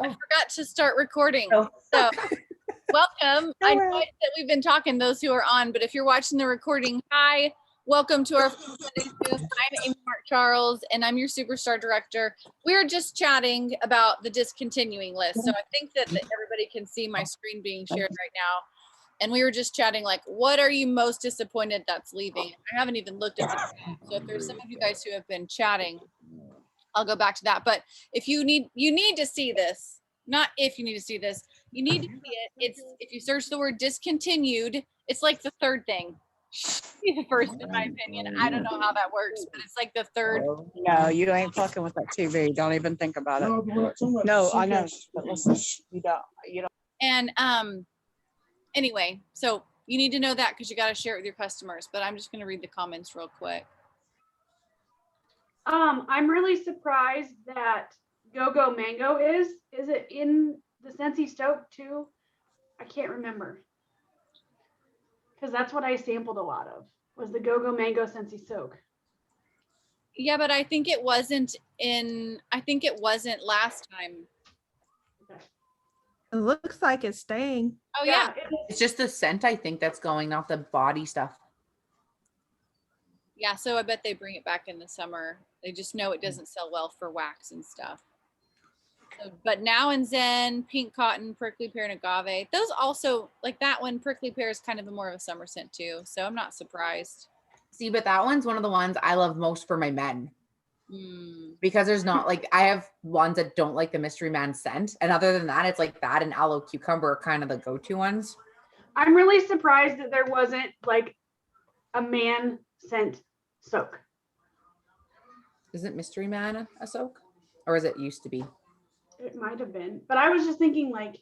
I forgot to start recording. Oh. So welcome. I know that we've been talking, those who are on, but if you're watching the recording, hi, welcome to our I'm Amy Marc-Charles, and I'm your Superstar Director. We're just chatting about the discontinuing list. So I think that everybody can see my screen being shared right now. And we were just chatting like, what are you most disappointed that's leaving? I haven't even looked at it. So if there's some of you guys who have been chatting, I'll go back to that. But if you need to see this, not if you need to see this, you need to see it. It's if you search the word discontinued, it's like the third thing. The first, in my opinion. I don't know how that works, but it's like the third. No, you ain't fucking with that TV. Don't even think about it. No, I know, but listen, you don't. And anyway, so you need to know that because you got to share it with your customers. But I'm just going to read the comments real quick. I'm really surprised that Go-Go Mango is it in the Scentsy Stoke too? I can't remember. Because that's what I sampled a lot of, was the Go-Go Mango Scentsy Soak. Yeah, but I think it wasn't last time. Okay. It looks like it's staying. Oh yeah. It's just the scent, I think, that's going off the body stuff. Yeah, so I bet they bring it back in the summer. They just know it doesn't sell well for wax and stuff. So, but Now and Zen, Pink Cotton, Prickly Pear, and Agave. Those also, like that one, Prickly Pear is kind of more of a summer scent too. So I'm not surprised. See, but that one's one of the ones I love most for my men. Because there's not like, I have ones that don't like the Mystery Man scent. And other than that, it's like that and Aloe Cucumber are kind of the go-to ones. I'm really surprised that there wasn't like a man scent soak. Isn't Mystery Man a soak? Or is it used to be? It might have been, but I was just thinking like,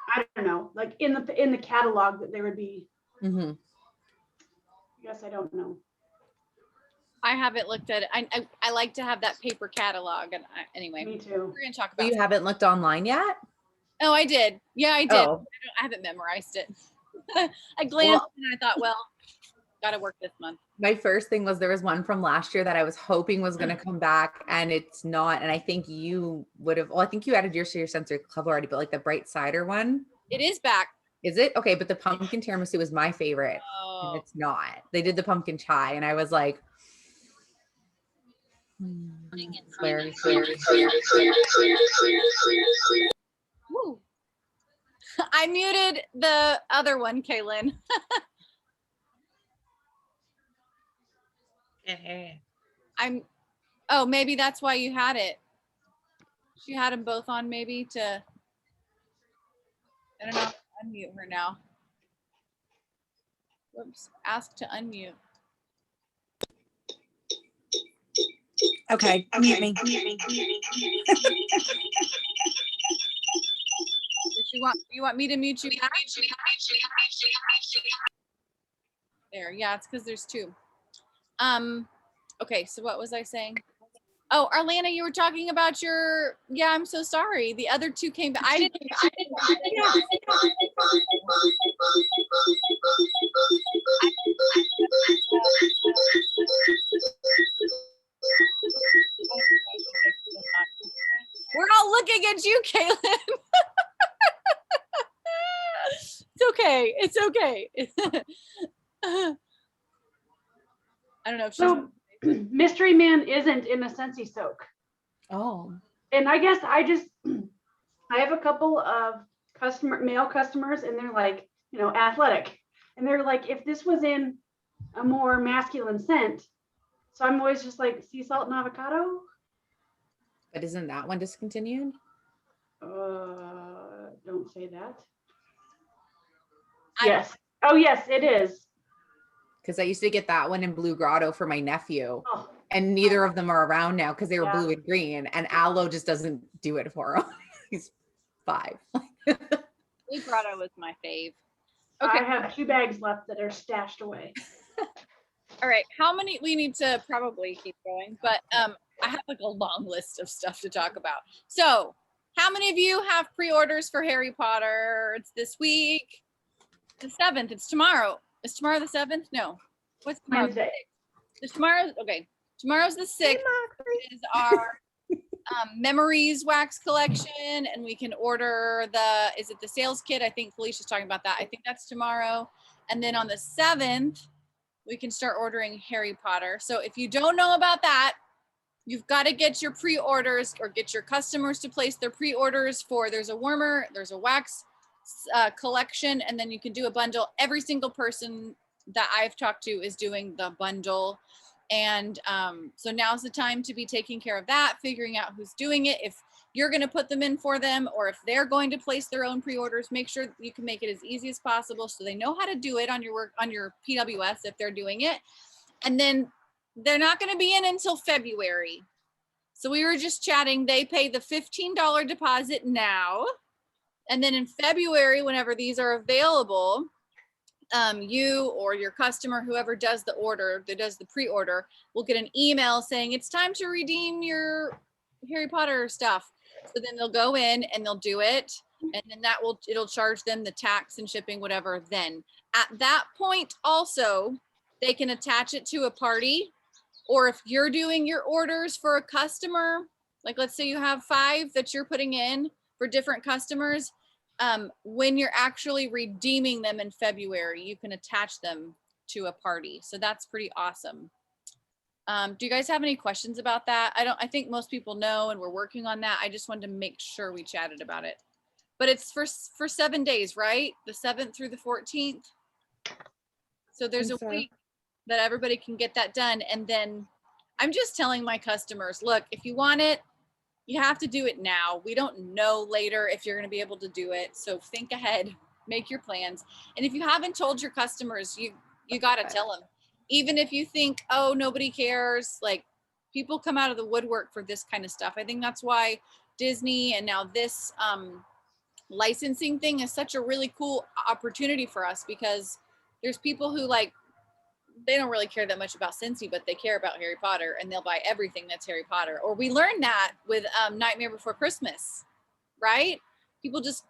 I don't know, like in the catalog that there would be. Mm-hmm. I guess I don't know. I haven't looked at it. I like to have that paper catalog. And anyway, Me too. We're going to talk about You haven't looked online yet? Oh, I did. Yeah, I did. Oh. I haven't memorized it. I glanced and I thought, well, got to work this month. My first thing was there was one from last year that I was hoping was going to come back and it's not. And I think you would have, well, I think you added yours to your sensory club already, but like the bright cider one. It is back. Is it? Okay, but the pumpkin tiramisu was my favorite. Oh. And it's not. They did the pumpkin chai and I was like, Woo. I muted the other one, Kaylin. Oh, maybe that's why you had it. She had them both on maybe to, I don't know, unmute her now. Whoops, ask to unmute. Okay, mute me. You want me to mute you back? There, yeah, it's because there's two. Okay, so what was I saying? Oh, Arlana, you were talking about your, yeah, I'm so sorry. The other two came back. I didn't. We're all looking at you, Kaylin. It's okay. It's okay. I don't know if she's. So Mystery Man isn't in the Scentsy Soak. oh. And I guess I have a couple of male customers and they're like, you know, athletic. And they're like, if this was in a more masculine scent. So I'm always just like sea salt and avocado. But isn't that one discontinued? Don't say that. Yes. Oh, yes, it is. Because I used to get that one in Blue Grotto for my nephew. Oh. And neither of them are around now because they were blue and green. And Aloe just doesn't do it for him. He's 5. Blue Grotto was my fave. Okay. I have 2 bags left that are stashed away. All right. How many? We need to probably keep going. But I have like a long list of stuff to talk about. So how many of you have pre-orders for Harry Potter? It's this week. The 7th. It's tomorrow. Is tomorrow the 7th? No. What's tomorrow? Wednesday. It's tomorrow. Okay. Tomorrow's the 6th. Is our Memories wax collection, and we can order is it the sales kit? I think Felicia's talking about that. I think that's tomorrow. And then on the 7th, we can start ordering Harry Potter. So if you don't know about that, you've got to get your pre-orders or get your customers to place their pre-orders for, there's a warmer, there's a wax collection, and then you can do a bundle. Every single person that I've talked to is doing the bundle. And so now's the time to be taking care of that, figuring out who's doing it. If you're going to put them in for them, or if they're going to place their own pre-orders, make sure you can make it as easy as possible so they know how to do it on your PWS if they're doing it. And then they're not going to be in until February. So we were just chatting. They pay the $15 deposit now. And then in February, whenever these are available, you or your customer, whoever does the order, that does the pre-order, will get an email saying it's time to redeem your Harry Potter stuff. So then they'll go in and they'll do it. And then it'll charge them the tax and shipping, whatever. Then at that point also, they can attach it to a party. Or if you're doing your orders for a customer, like let's say you have 5 that you're putting in for different customers, when you're actually redeeming them in February, you can attach them to a party. So that's pretty awesome. Do you guys have any questions about that? I think most people know, and we're working on that. I just wanted to make sure we chatted about it. But it's for 7 days, right? The 7th through the 14th. So there's a week that everybody can get that done. And then I'm just telling my customers, look, if you want it, you have to do it now. We don't know later if you're going to be able to do it. So think ahead, make your plans. And if you haven't told your customers, you got to tell them. Even if you think, oh, nobody cares, like people come out of the woodwork for this kind of stuff. I think that's why Disney and now this licensing thing is such a really cool opportunity for us, because there's people who they don't really care that much about Cincy, but they care about Harry Potter, and they'll buy everything that's Harry Potter. Or we learned that with Nightmare Before Christmas, right? People just,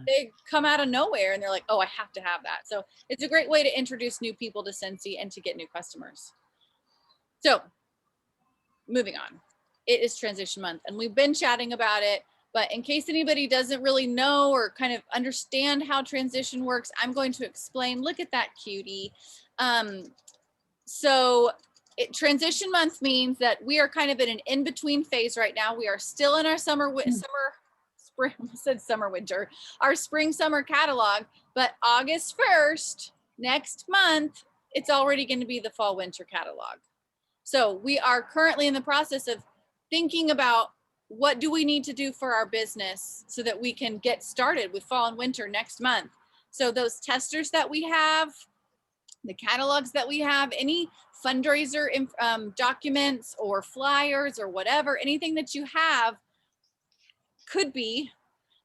they come out of nowhere and they're like, oh, I have to have that. So it's a great way to introduce new people to Cincy and to get new customers. So moving on, it is transition month and we've been chatting about it, but in case anybody doesn't really know or kind of understand how transition works, I'm going to explain. Look at that cutie. Transition month means that we are kind of in an in-between phase right now. We are still in our our spring-summer catalog, but August 1st, next month, it's already going to be the fall-winter catalog. So we are currently in the process of thinking about what do we need to do for our business so that we can get started with fall and winter next month. So those testers that we have, the catalogs that we have, any fundraiser documents or flyers or whatever, anything that you have could be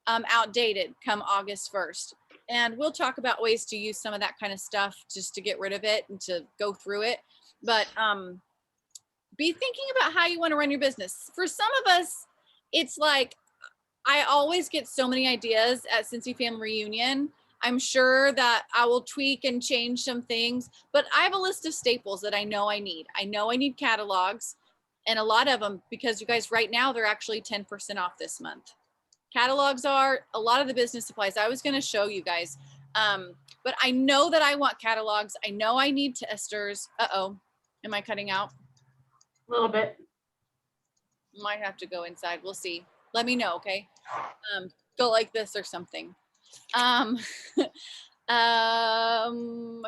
outdated come August 1st. And we'll talk about ways to use some of that kind of stuff just to get rid of it and to go through it. But be thinking about how you want to run your business. For some of us, it's like, I always get so many ideas at Cincy Family Reunion. I'm sure that I will tweak and change some things, but I have a list of staples that I know I need. I know I need catalogs, and a lot of them, because you guys, right now, they're actually 10% off this month. Catalogs are a lot of the business supplies. I was going to show you guys, but I know that I want catalogs. I know I need testers. Uh-oh, am I cutting out? A little bit. Might have to go inside. We'll see. Let me know, okay? Go like this or something. I forgot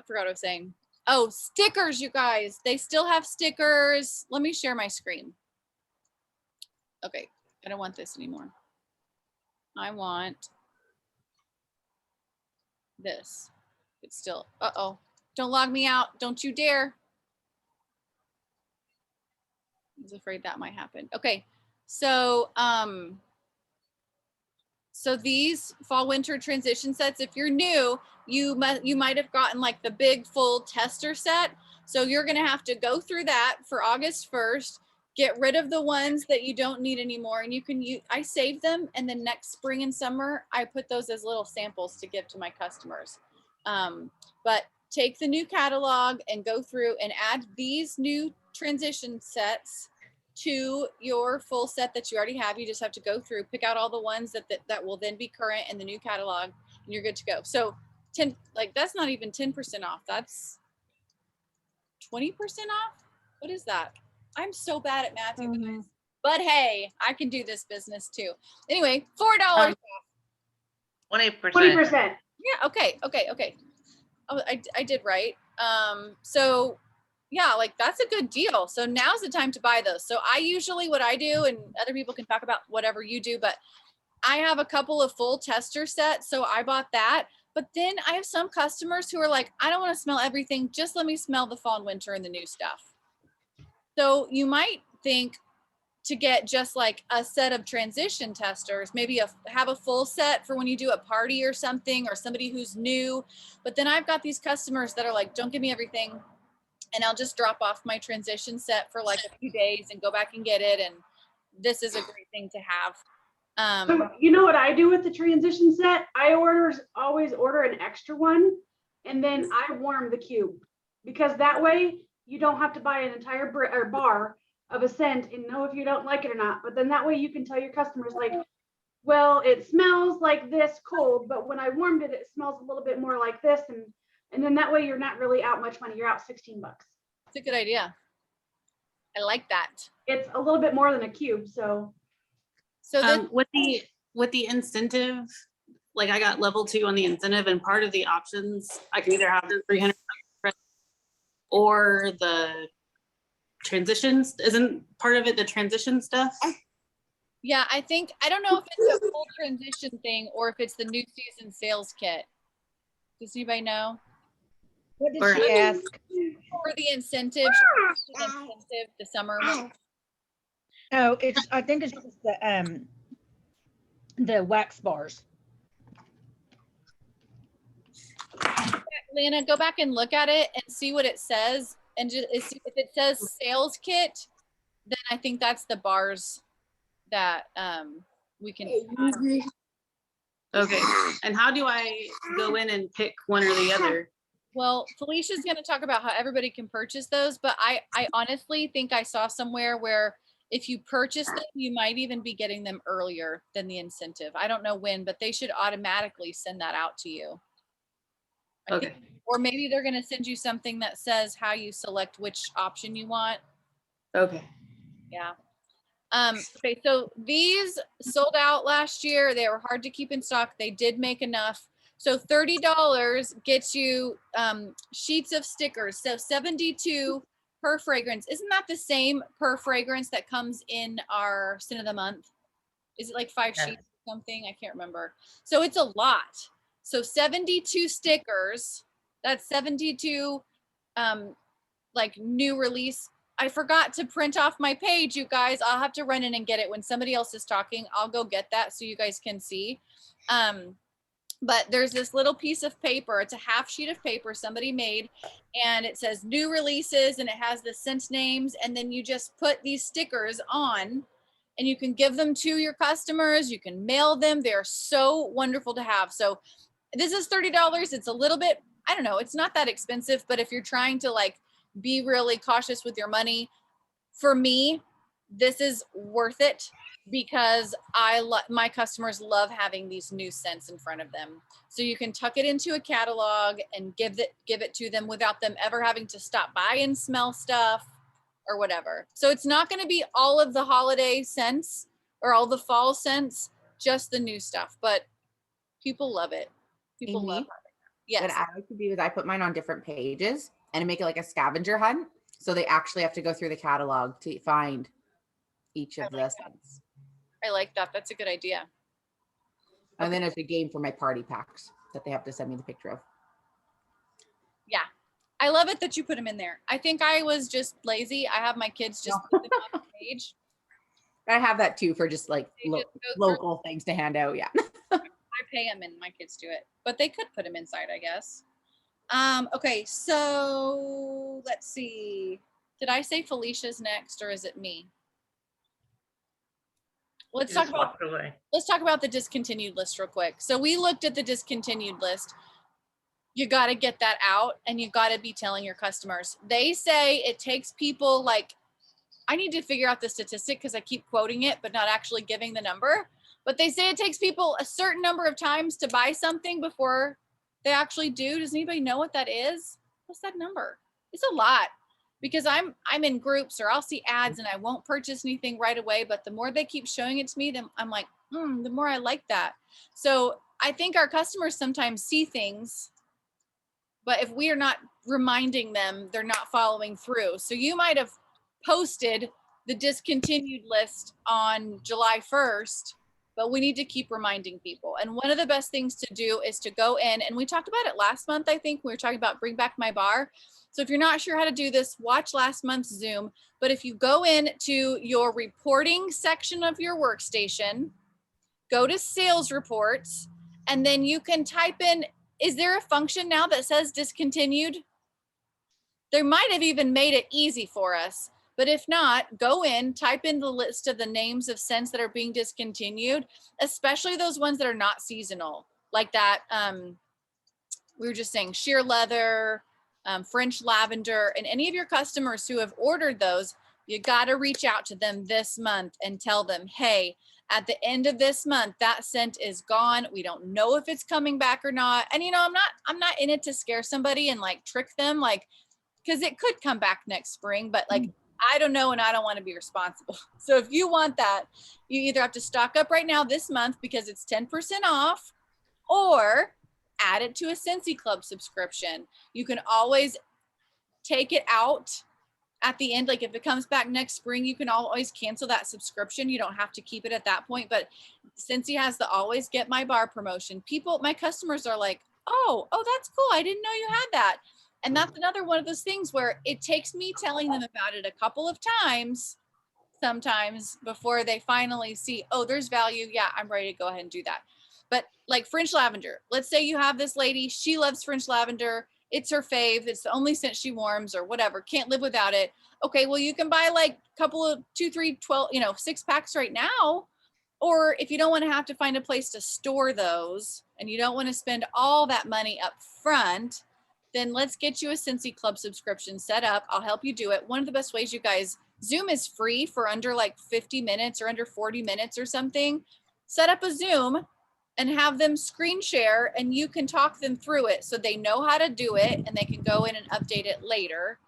what I was saying. Oh, stickers, you guys. They still have stickers. Let me share my screen. Okay, I don't want this anymore. I want this. It's still, uh-oh. Don't log me out. Don't you dare. I was afraid that might happen. Okay, so these fall winter transition sets, if you're new, you might have gotten like the big full tester set. So you're gonna have to go through that for August 1st, get rid of the ones that you don't need anymore. And you can use, I save them, and then next spring and summer, I put those as little samples to give to my customers. But take the new catalog and go through and add these new transition sets to your full set that you already have. You just have to go through, pick out all the ones that will then be current in the new catalog, and you're good to go. So 10, like that's not even 10% off. That's 20% off. What is that? I'm so bad at math, you guys. But hey, I can do this business too. Anyway, $4 off. 20%. 20%. Yeah. Okay. Oh, I did right. So yeah, like that's a good deal. So now's the time to buy those. So I usually, what I do, and other people can talk about whatever you do, but I have a couple of full tester sets. So I bought that. But then I have some customers who are like, I don't want to smell everything. Just let me smell the fall and winter and the new stuff. So you might think to get just like a set of transition testers, maybe have a full set for when you do a party or something, or somebody who's new. But then I've got these customers that are like, don't give me everything, and I'll just drop off my transition set for like a few days and go back and get it. And this is a great thing to have. So you know what I do with the transition set? I always order an extra one, and then I warm the cube, because that way you don't have to buy an entire bar of a scent and know if you don't like it or not. But then that way you can tell your customers like, well, it smells like this cold, but when I warmed it, it smells a little bit more like this. And then that way you're not really out much money. You're out $16. It's a good idea. I like that. It's a little bit more than a cube. So then with the incentive, like I got level 2 on the incentive, and part of the options I can either have the 300 or the transitions. Isn't part of it the transition stuff? yeah, I don't know if it's a full transition thing or if it's the new season sales kit. Does anybody know? What did Or- she ask? For the incentive, the summer one. Oh, I think it's just the wax bars. Lana, go back and look at it and see what it says. And just if it says sales kit, then I think that's the bars that we can add. Okay. And how do I go in and pick one or the other? Well, Felicia's going to talk about how everybody can purchase those, but I honestly think I saw somewhere where if you purchase them, you might even be getting them earlier than the incentive. I don't know when, but they should automatically send that out to you. I think, or maybe they're going to send you something that says how you select which option you want. Okay. Yeah. Okay, so these sold out last year. They were hard to keep in stock. They did make enough. So $30 gets you sheets of stickers. So 72 per fragrance. Isn't that the same per fragrance that comes in our scent of the month? Is it like 5 sheets or something? I can't remember. So it's a lot. So 72 stickers. That's 72 like new release. I forgot to print off my page, you guys. I'll have to run in and get it when somebody else is talking. I'll go get that so you guys can see. But there's this little piece of paper. It's a half sheet of paper somebody made, and it says new releases, and it has the scent names. And then you just put these stickers on, and you can give them to your customers. You can mail them. They're so wonderful to have. So this is $30. It's a little bit, I don't know, it's not that expensive, but if you're trying to like be really cautious with your money, for me, this is worth it because my customers love having these new scents in front of them. So you can tuck it into a catalog and give it to them without them ever having to stop by and smell stuff or whatever. So it's not going to be all of the holiday scents or all the fall scents, just the new stuff, but people love it. People love it. Yes. What I like to do is I put mine on different pages and make it like a scavenger hunt. So they actually have to go through the catalog to find each of the scents. I like that. That's a good idea. And then it's a game for my party packs that they have to send me the picture of. Yeah. I love it that you put them in there. I think I was just lazy. I have my kids just put them on the page. I have that too for just like They just go local things to hand out. Yeah. I pay them and my kids do it, but they could put them inside, I guess. Okay, so let's see. Did I say Felicia's next or is it me? Let's talk about the discontinued list real quick. So we looked at the discontinued list. You got to get that out and you got to be telling your customers. They say it takes people like I need to figure out the statistic because I keep quoting it, but not actually giving the number. But they say it takes people a certain number of times to buy something before they actually do. Does anybody know what that is? What's that number? It's a lot, because I'm in groups or I'll see ads and I won't purchase anything right away. But the more they keep showing it to me, then I'm like, the more I like that. So I think our customers sometimes see things, but if we are not reminding them, they're not following through. So you might have posted the discontinued list on July 1st, but we need to keep reminding people. And one of the best things to do is to go in, and we talked about it last month, I think we were talking about Bring Back My Bar. So if you're not sure how to do this, watch last month's Zoom. But if you go into your reporting section of your workstation, go to sales reports, and then you can type in, is there a function now that says discontinued? They might have even made it easy for us. But if not, go in, type in the list of the names of scents that are being discontinued, especially those ones that are not seasonal, like that. We were just saying sheer leather, French lavender, and any of your customers who have ordered those, you got to reach out to them this month and tell them, hey, at the end of this month, that scent is gone. We don't know if it's coming back or not. And I'm not in it to scare somebody and like trick them, like, because it could come back next spring, but like, I don't know, and I don't want to be responsible. So if you want that, you either have to stock up right now this month because it's 10% off, or add it to a Scentsy Club subscription. You can always take it out at the end. Like if it comes back next spring, you can always cancel that subscription. You don't have to keep it at that point. But Scentsy has the always get my bar promotion. My customers are like, oh, that's cool. I didn't know you had that. And that's another one of those things where it takes me telling them about it a couple of times, sometimes, before they finally see, oh, there's value. Yeah, I'm ready to go ahead and do that. But like French lavender, let's say you have this lady, she loves French lavender. It's her fave. It's the only scent she warms or whatever. Can't live without it. Okay, well, you can buy like a couple of 2, 3, 12, 6 packs right now. Or if you don't want to have to find a place to store those and you don't want to spend all that money up front, then let's get you a Scentsy Club subscription set up. I'll help you do it. One of the best ways, you guys, Zoom is free for under like 50 minutes or under 40 minutes or something. Set up a Zoom and have them screen share, and you can talk them through it so they know how to do it and they can go in and update it later.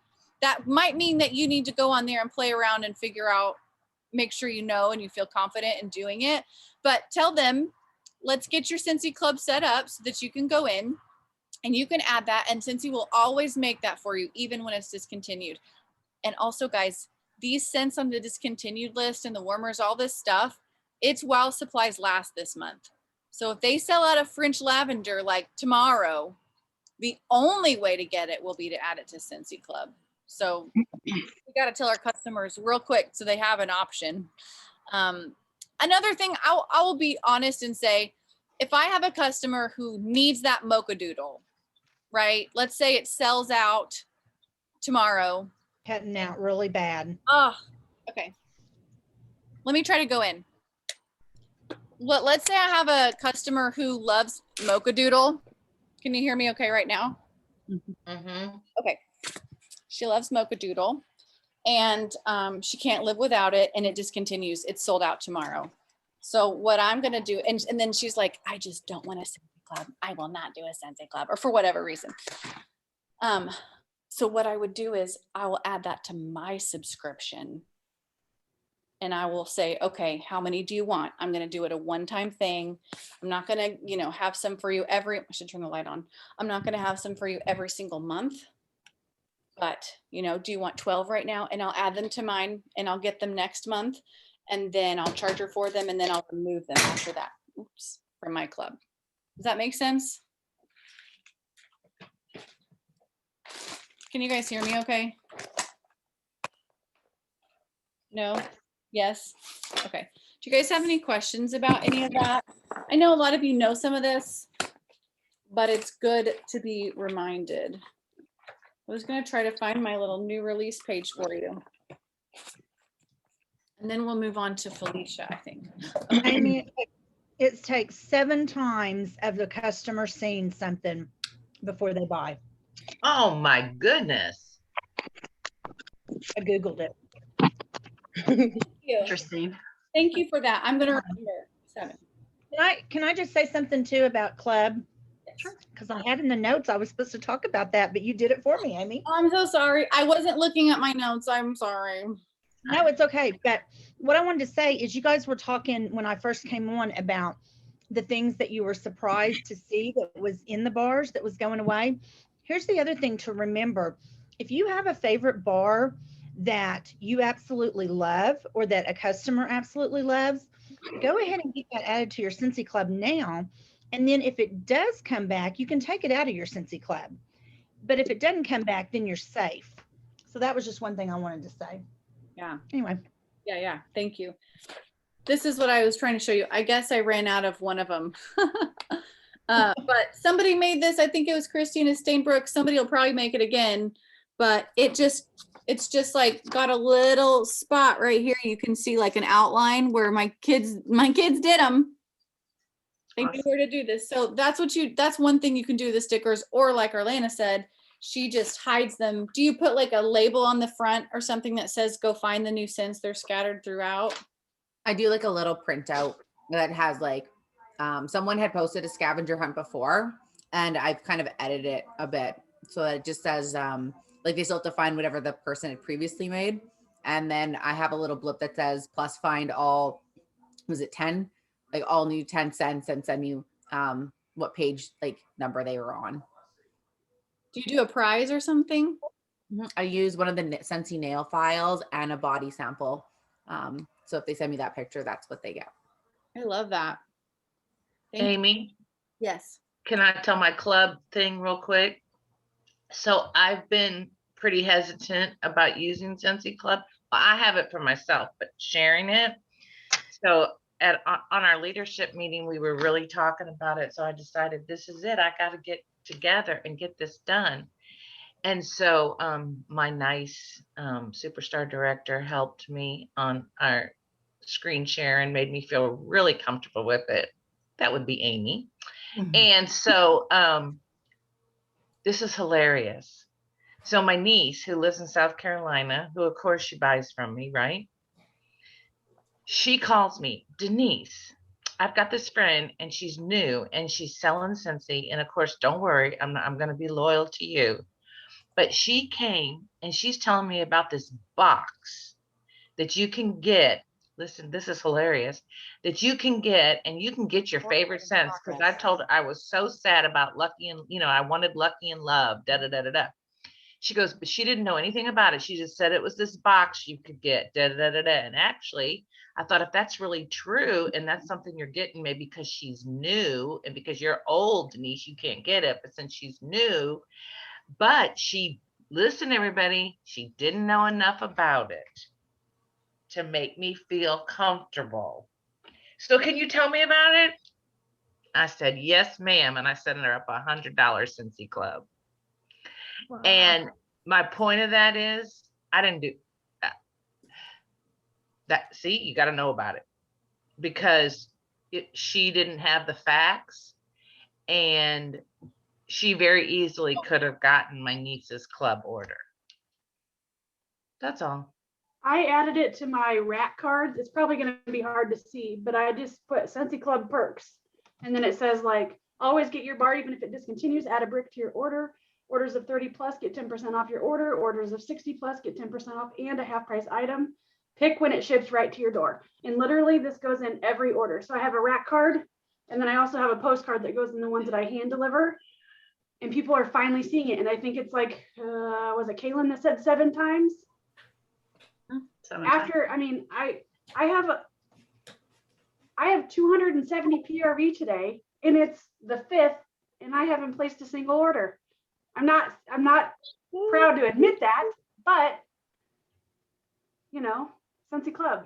That might mean that you need to go on there and play around and figure out, make sure you know and you feel confident in doing it. But tell them, let's get your Scentsy Club set up so that you can go in and you can add that, and Scentsy will always make that for you, even when it's discontinued. And also, guys, these scents on the discontinued list and the warmers, all this stuff, it's while supplies last this month. So if they sell out of French lavender like tomorrow, the only way to get it will be to add it to Scentsy Club. So we got to tell our customers real quick so they have an option. Another thing, I will be honest and say, if I have a customer who needs that mocha doodle, right? Let's say it sells out tomorrow. Cutting out really bad. Oh, okay. Let me try to go in. Let's say I have a customer who loves mocha doodle. Can you hear me okay right now? Mm-hmm. Okay. She loves mocha doodle and she can't live without it, and it discontinues. It's sold out tomorrow. So what I'm going to do, and then she's like, I just don't want a Scentsy Club. I will not do a Scentsy Club, or for whatever reason. So what I would do is I will add that to my subscription. And I will say, okay, how many do you want? I'm going to do it a one-time thing. I'm not going to, have some for you I should turn the light on. I'm not going to have some for you every single month. But, do you want 12 right now? And I'll add them to mine and I'll get them next month. And then I'll charge her for them. And then I'll remove them after that. Oops, from my club. Does that make sense? Can you guys hear me okay? No? Yes? Okay. Do you guys have any questions about any of that? I know a lot of you know some of this, but it's good to be reminded. I was going to try to find my little new release page for you. And then we'll move on to Felicia, I think. Okay. Amy, it takes 7 times of the customer seeing something before they buy. Oh my goodness. I Googled it. Thank you. Interesting. Thank you for that. I'm going to remember 7. Can I just say something too about club? Because I had in the notes, I was supposed to talk about that, but you did it for me, Amy. I'm so sorry. I wasn't looking at my notes. I'm sorry. No, it's okay. But what I wanted to say is you guys were talking when I first came on about the things that you were surprised to see that was in the bars that was going away. Here's the other thing to remember. If you have a favorite bar that you absolutely love or that a customer absolutely loves, go ahead and get that added to your Scentsy Club now. And then if it does come back, you can take it out of your Scentsy Club. But if it doesn't come back, then you're safe. So that was just one thing I wanted to say. Yeah. Anyway. Yeah. Thank you. This is what I was trying to show you. I guess I ran out of one of them. But somebody made this. I think it was Christina Stainbrook. Somebody will probably make it again. But it's just like got a little spot right here. You can see like an outline where my kids did them. They knew where to do this. So that's one thing you can do with the stickers, or like Arlana said, she just hides them. Do you put like a label on the front or something that says go find the new scents? They're scattered throughout. I do like a little printout that has like, someone had posted a scavenger hunt before, and I've kind of edited it a bit so that it just says like they still have to find whatever the person had previously made, and then I have a little blip that says plus find all, was it 10, like all new 10 cents, and send you what page like number they were on. Do you do a prize or something? I use one of the Scentsy nail files and a body sample. So if they send me that picture, that's what they get. I love that. Thank you. Amy, Yes. can I tell my club thing real quick? So I've been pretty hesitant about using Scentsy Club. Well, I have it for myself, but sharing it. So on our leadership meeting, we were really talking about it. So I decided this is it. I got to get together and get this done. And so my nice superstar director helped me on our screen share and made me feel really comfortable with it. That would be Amy. Mm-hmm. And so this is hilarious. So my niece, who lives in South Carolina, who of course she buys from me, right? She calls me, Denise, I've got this friend and she's new and she's selling Scentsy. And of course, don't worry, I'm going to be loyal to you. But she came and she's telling me about this box that you can get. Listen, this is hilarious. That you can get, and you can get your favorite scents. Because I told her I was so sad about Lucky and, I wanted Lucky and Love, da da da da da. She goes, but she didn't know anything about it. She just said it was this box you could get, da da da da. And actually, I thought if that's really true, and that's something you're getting, maybe because she's new, and because you're old, Denise, you can't get it. But since she's new, but listen, everybody, she didn't know enough about it to make me feel comfortable. So can you tell me about it? I said, yes, ma'am. And I sent her up $100 Scentsy Club. Wow. And my point of that is, I didn't do that. See, you got to know about it, because she didn't have the facts, and she very easily could have gotten my niece's club order. That's all. I added it to my rack cards. It's probably going to be hard to see, but I just put Scentsy Club perks. And then it says like, always get your bar even if it discontinues, add a brick to your order. Orders of 30 plus get 10% off your order. Orders of 60 plus get 10% off and a half price item. Pick when it ships right to your door. And literally this goes in every order. So I have a rack card, and then I also have a postcard that goes in the ones that I hand deliver. And people are finally seeing it. And I think it's like, was it Kaylin that said 7 times? After, I mean, I have 270 PRV today, and it's the 5th, and I haven't placed a single order. I'm not proud to admit that, but Scentsy Club.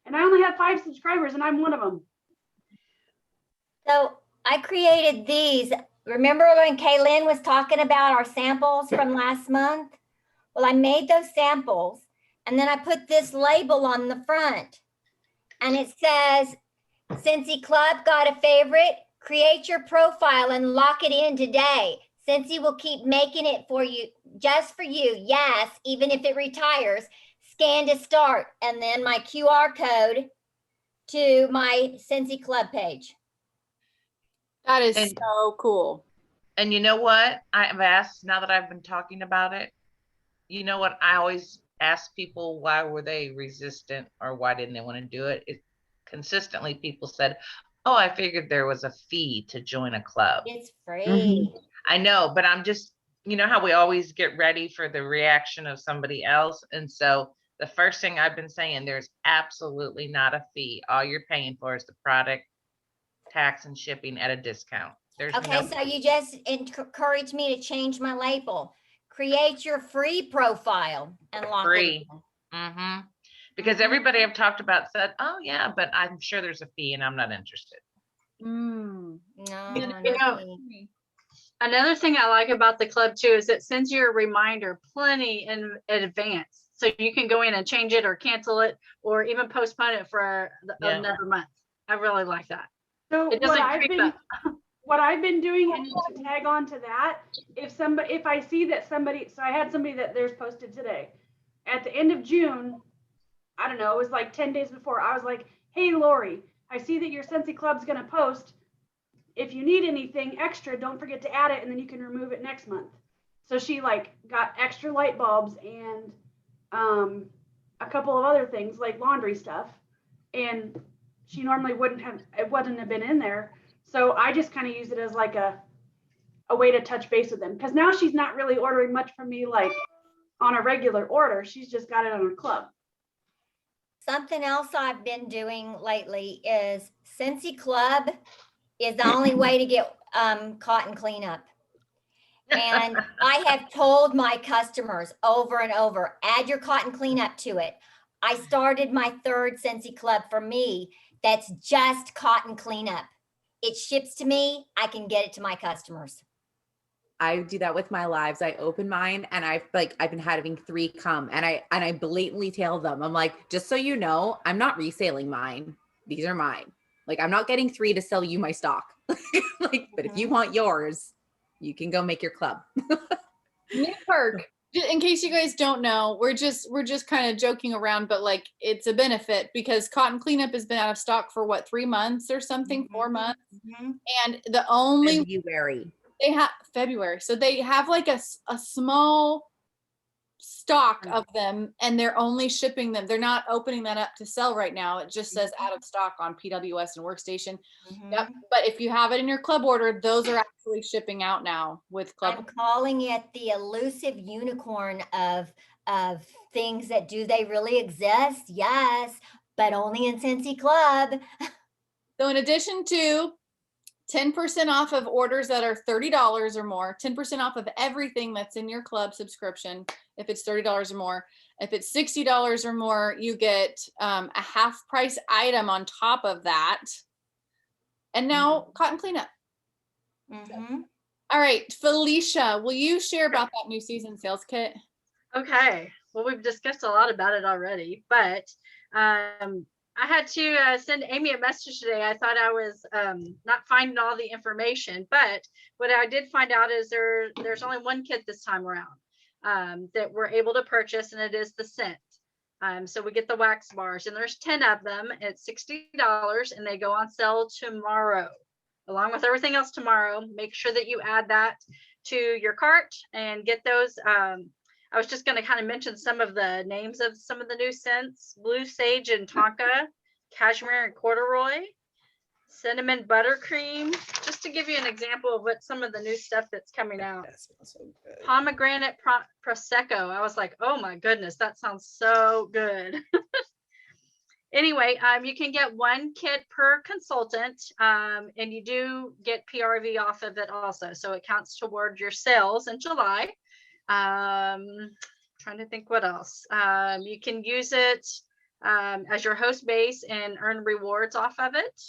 And I only have 5 subscribers, and I'm one of them. So I created these. Remember when Kaylin was talking about our samples from last month? Well, I made those samples, and then I put this label on the front, and it says, Scentsy Club got a favorite? Create your profile and lock it in today. Scentsy will keep making it for you, just for you. Yes, even if it retires. scan to start, and then my QR code to my Scentsy Club page. That is And- so cool. And you know what? I've asked, now that I've been talking about it, you know what? I always ask people, why were they resistant or why didn't they want to do it? Consistently people said, oh, I figured there was a fee to join a club. It's free. I know, but I'm just, you know how we always get ready for the reaction of somebody else. And so the first thing I've been saying, there's absolutely not a fee. All you're paying for is the product, tax and shipping at a discount. There's Okay, no so you just encouraged me to change my label. Create your free profile and lock free. it in. Because everybody I've talked about said, oh yeah, but I'm sure there's a fee and I'm not interested. No, You no know, fee. Another thing I like about the club too is it sends you a reminder plenty in advance. So you can go in and change it or cancel it or even postpone it for another month. I really like that. So It what doesn't I've creep been up. what I've been doing, and to tag on to that, if I see that somebody, so I had somebody that theirs posted today at the end of June, I don't know, it was like 10 days before, I was like, hey, Lori, I see that your Scentsy Club's going to post. If you need anything extra, don't forget to add it and then you can remove it next month. So she like got extra light bulbs and a couple of other things like laundry stuff. And she normally wouldn't have been in there. So I just kind of use it as like a way to touch base with them. Because now she's not really ordering much from me like on a regular order. She's just got it on her club. Something else I've been doing lately is Scentsy Club is the only way to get cotton cleanup. And I have told my customers over and over, add your cotton cleanup to it. I started my third Scentsy Club for me that's just cotton cleanup. It ships to me, I can get it to my customers. I do that with my lives. I open mine and I've been having 3 come and I blatantly tell them, I'm like, just so you know, I'm not reselling mine. These are mine. Like, I'm not getting 3 to sell you my stock. Like, but if you want yours, you can go make your club. New perk. In case you guys don't know, we're just kind of joking around, but like it's a benefit because cotton cleanup has been out of stock for what, 3 months or something, 4 months. And the only February. They have February. So they have like a small stock of them and they're only shipping them. They're not opening that up to sell right now. It just says out of stock on PWS and Workstation. Yep. But if you have it in your club order, those are actually shipping out now with club. I'm calling it the elusive unicorn of things that do they really exist? Yes, but only in Scentsy Club. So in addition to 10% off of orders that are $30 or more, 10% off of everything that's in your club subscription, if it's $30 or more. If it's $60 or more, you get a half price item on top of that. And now cotton cleanup. All right, Felicia, will you share about that new season sales kit? Okay. Well, we've discussed a lot about it already, but I had to send Amy a message today. I thought I was not finding all the information, but what I did find out is there's only one kit this time around that we're able to purchase, and it is the scent. So we get the wax bars, and there's 10 of them at $60, and they go on sale tomorrow, along with everything else tomorrow. Make sure that you add that to your cart and get those. I was just going to kind of mention some of the names of some of the new scents: Blue Sage and Tonka, Cashmere and Corduroy, Cinnamon Buttercream, just to give you an example of what some of the new stuff that's coming out. That smells so good. Pomegranate Prosecco. I was like, oh my goodness, that sounds so good. Anyway, you can get 1 kit per consultant, and you do get PRV off of it also. So it counts toward your sales in July. Trying to think what else. You can use it as your host base and earn rewards off of it.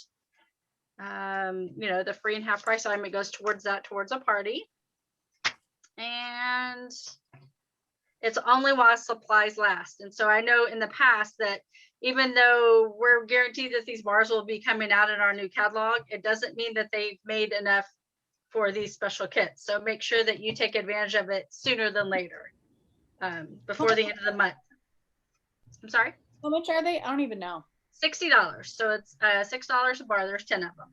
You know, the free and half price item, it goes towards that, towards a party. And it's only while supplies last. And so I know in the past that even though we're guaranteed that these bars will be coming out in our new catalog, it doesn't mean that they've made enough for these special kits. So make sure that you take advantage of it sooner than later, before the end of the month. I'm sorry, How much are they? I don't even know. $60. So it's $6 a bar. There's 10 of them.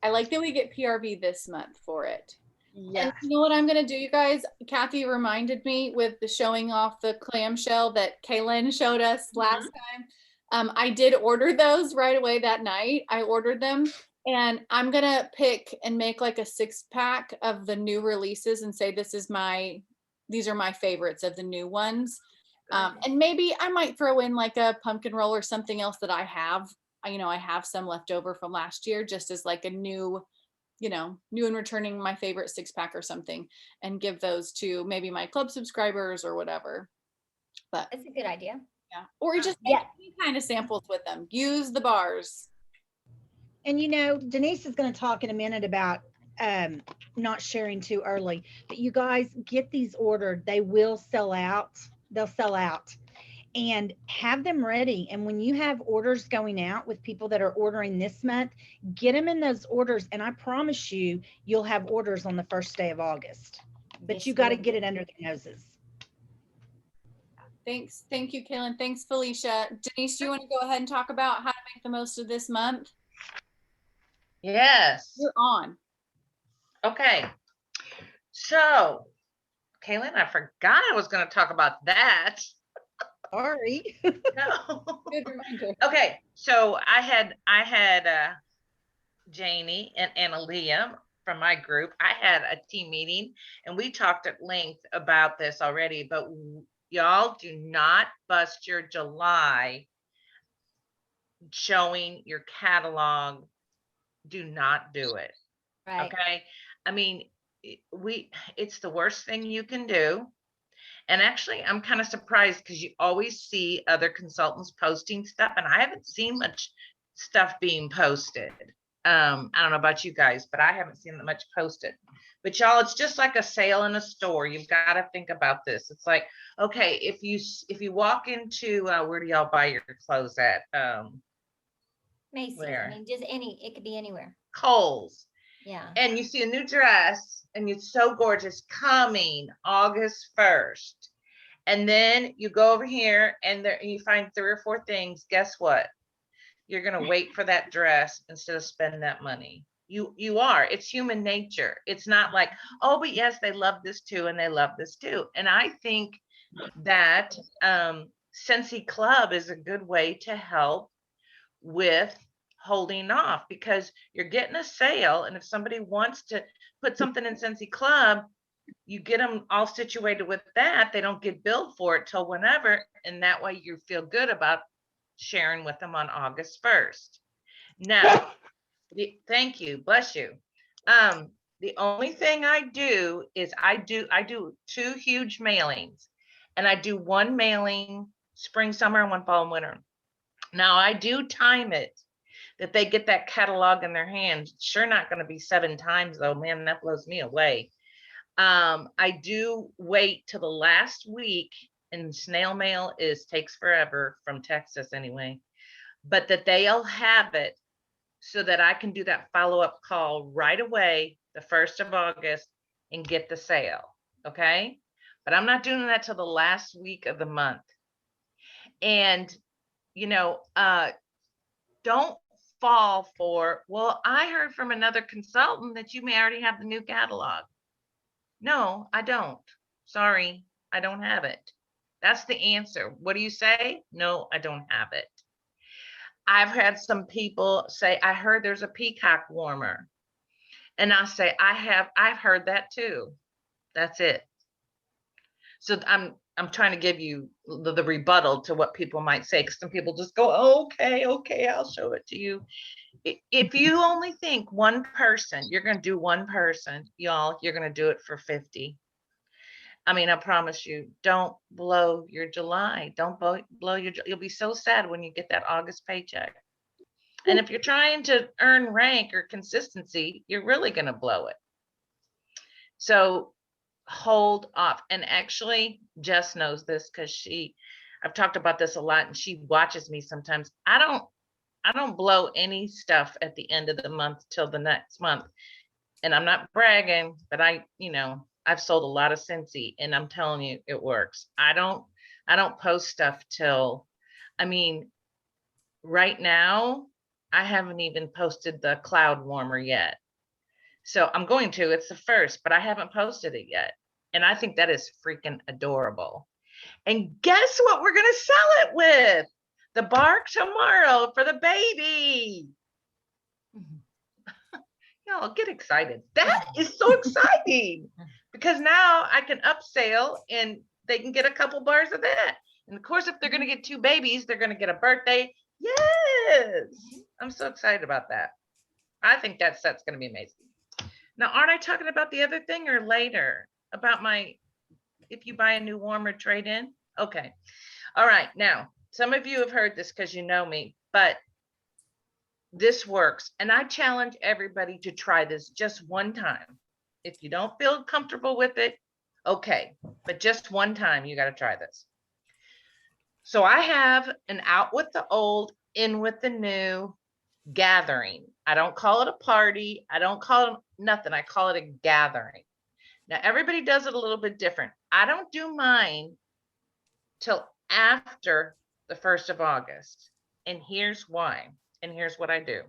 I like that we get PRV this month for it. Yeah. And you know what I'm gonna do, you guys? Kathy reminded me with the showing off the clamshell that Kaylin showed us last time. I did order those right away that night. I ordered them, and I'm gonna pick and make like a 6-pack of the new releases and say these are my favorites of the new ones. And maybe I might throw in like a pumpkin roll or something else that I have. I have some left over from last year, just as like a new and returning my favorite 6-pack or something, and give those to maybe my club subscribers or whatever. But That's a good idea. yeah, or just make Yeah. any kind of samples with them. Use the bars. And Denise is going to talk in a minute about not sharing too early, but you guys get these ordered. They will sell out. They'll sell out, and have them ready. And when you have orders going out with people that are ordering this month, get them in those orders. And I promise you, you'll have orders on the first day of August, but Yes, you got to ma'am. get it under their noses. Thanks. Thank you, Kaylin. Thanks, Felicia. Denise, do you want to go ahead and talk about how to make the most of this month? Yes. You're on. Okay. So, Kaylin, I forgot I was going to talk about that. Sorry. No. Good reminder. Okay. So I had Janie and Annalia from my group. I had a team meeting and we talked at length about this already, but y'all do not bust your July showing your catalog. Do not do it. Right. Okay. I mean, it's the worst thing you can do. And actually, I'm kind of surprised because you always see other consultants posting stuff, and I haven't seen much stuff being posted. I don't know about you guys, but I haven't seen that much posted. But y'all, it's just like a sale in a store. You've got to think about this. It's like, okay, if you walk into where do y'all buy your clothes at? Macy's. Where? I mean, just it could be anywhere. Kohl's. Yeah. And you see a new dress and it's so gorgeous coming August 1st. And then you go over here and you find 3 or 4 things. Guess what? You're going to wait for that dress instead of spending that money. You are. It's human nature. It's not like, oh, but yes, they love this too and they love this too. And I think that Scentsy Club is a good way to help with holding off, because you're getting a sale, and if somebody wants to put something in Scentsy Club, you get them all situated with that. They don't get billed for it till whenever, and that way you feel good about sharing with them on August 1st. Now, thank you, bless you. The only thing I do is I do 2 huge mailings, and I do 1 mailing spring, summer, and 1 fall and winter. Now I do time it that they get that catalog in their hands. It's sure not going to be 7 times though, man, that blows me away. I do wait till the last week, and snail mail takes forever from Texas anyway, but that they'll have it so that I can do that follow-up call right away, the 1st of August, and get the sale. Okay. But I'm not doing that till the last week of the month. And don't fall for, well, I heard from another consultant that you may already have the new catalog. No, I don't. Sorry, I don't have it. That's the answer. What do you say? No, I don't have it. I've had some people say, I heard there's a peacock warmer. And I say, I've heard that too. That's it. So I'm trying to give you the rebuttal to what people might say, because some people just go, oh, okay, I'll show it to you. If you only think one person, you're going to do one person, y'all, you're going to do it for 50. I mean, I promise you, don't blow your July. Don't blow you'll be so sad when you get that August paycheck. And if you're trying to earn rank or consistency, you're really going to blow it. So hold off. And actually, Jess knows this because I've talked about this a lot, and she watches me sometimes. I don't blow any stuff at the end of the month till the next month. And I'm not bragging, but I've sold a lot of Scentsy, and I'm telling you, it works. I don't I don't post stuff till, I mean, right now, I haven't even posted the cloud warmer yet. So I'm going to, it's the first, but I haven't posted it yet. And I think that is freaking adorable. And guess what we're going to sell it with? The bark tomorrow for the baby. Y'all get excited. That is so exciting because now I can upsell and they can get a couple bars of that. And of course, if they're going to get 2 babies, they're going to get a birthday. Yes. I'm so excited about that. I think that set's going to be amazing. Now, aren't I talking about the other thing or later about my, if you buy a new warmer, trade in? Okay. All right. Now, some of you have heard this because you know me, but this works. And I challenge everybody to try this just one time. If you don't feel comfortable with it, okay. But just one time, you got to try this. So I have an out with the old, in with the new gathering. I don't call it a party. I don't call it nothing. I call it a gathering. Now, everybody does it a little bit different. I don't do mine till after the 1st of August. And here's why. And here's what I do.